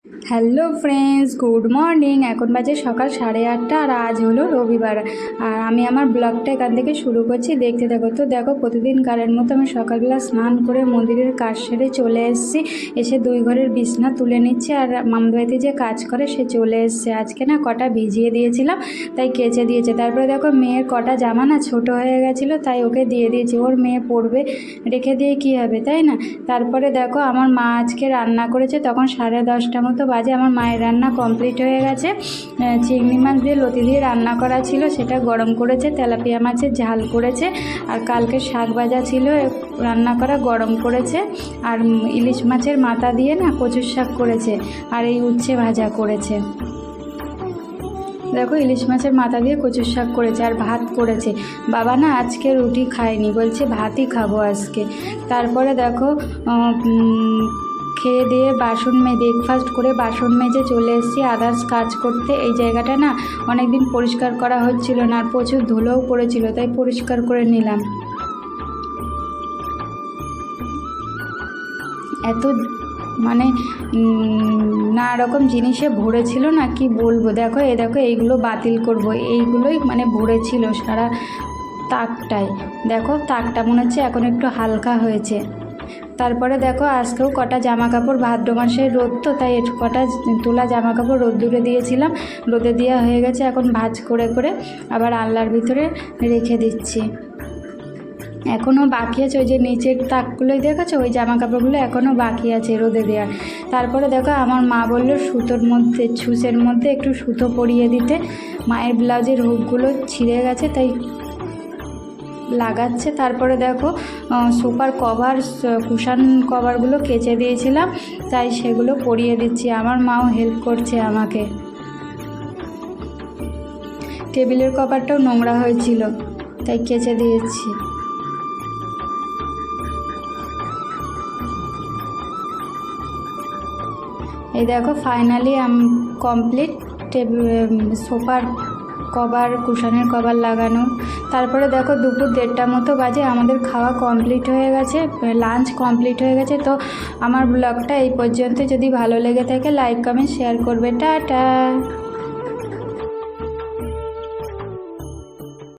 Hello friends, good morning. এখন বাজে সকাল 8:30 আর আজ হলো রবিবার। আর আমি আমার ব্লগটা এখান থেকে শুরু করছি, দেখতে থাকো। তো দেখো, প্রতিদিনকারের মতো আমি সকালবেলা স্নান করে মন্দিরের কাজ সেরে চলে এসেছি। এসে 2 ঘরের বিছনা তুলে নিচ্ছি। আর মামদুয়াইতে যে কাজ করে সে চলে এসছে। আজকে না কটা ভিজিয়ে দিয়েছিলাম, তাই কেচে দিয়েছে। তারপরে দেখো, মেয়ের কটা জামা না ছোটো হয়ে গেছিলো, তাই ওকে দিয়ে দিয়েছি। ওর মেয়ে পরবে, রেখে দিয়ে কী হবে, তাই না? তারপরে দেখো, আমার মা আজকে রান্না করেছে। তখন 10:30 মতো বাজে। আমার মায়ের রান্না কমপ্লিট হয়ে গেছে। চিংড়ি মাছ দিয়ে লতি দিয়ে রান্না করা ছিল, সেটা গরম করেছে। তেলাপিয়া মাছের ঝাল করেছে। আর কালকে শাক ভাজা ছিল, রান্না করা গরম করেছে। আর ইলিশ মাছের মাথা দিয়ে না কচুর শাক করেছে। আর এই উচ্ছে ভাজা করেছে। দেখো, ইলিশ মাছের মাথা দিয়ে কচুর শাক করেছে। আর ভাত করেছে। বাবা না আজকে রুটি খায়নি, বলছে ভাতই খাবো আজকে। তারপরে দেখো, খেয়ে দিয়ে ব্রেকফাস্ট করে বাসন মেজে চলে এসেছি আদার্স কাজ করতে। এই জায়গাটা না অনেক দিন পরিষ্কার করা হচ্ছিল না, আর প্রচুর ধুলোও পড়েছিল, তাই পরিষ্কার করে নিলাম। এত মানে নানা রকম জিনিসে ভরেছিল না, কি বলবো। দেখো এইগুলো বাতিল করব, এইগুলোই মানে ভরেছিল সারা তাকটায়। দেখো, তাকটা মনে হচ্ছে এখন একটু হালকা হয়েছে। তারপরে দেখো, আজকেও কটা জামা কাপড়, ভাদ্র মাসের রোদ তো, তাই কটা তোলা জামা কাপড় রোদ্দুরে দিয়েছিলাম। রোদে দেওয়া হয়ে গেছে, এখন ভাঁজ করে করে আবার আলনার ভিতরে রেখে দিচ্ছি। এখনও বাকি আছে, ওই যে নিচের তাকগুলোই দেখেছো, ওই জামা কাপড়গুলো এখনও বাকি আছে রোদে দেওয়ার। তারপরে দেখো, আমার মা বললো ছুঁচের মধ্যে একটু সুতো পরিয়ে দিতে। মায়ের ব্লাউজের হুকগুলো ছিঁড়ে গেছে, তাই লাগাচ্ছে। তারপরে দেখো, সোফার কভার, কুশান কভারগুলো কেচে দিয়েছিলাম, তাই সেগুলো পরিয়ে দিচ্ছি। আমার মাও হেল্প করছে আমাকে। টেবিলের কভারটাও নোংরা হয়েছিল, তাই কেচে দিয়েছি। এই দেখো, ফাইনালি কমপ্লিট সোফার কভার, কুশনের কভার লাগানো। তারপরে দেখো, দুপুর 1:30 মতো বাজে। আমাদের খাওয়া কমপ্লিট হয়ে গেছে, লাঞ্চ কমপ্লিট হয়ে গেছে। তো আমার ব্লগটা এই পর্যন্ত। যদি ভালো লেগে থাকে লাইক কমেন্ট শেয়ার করবে। টাটা।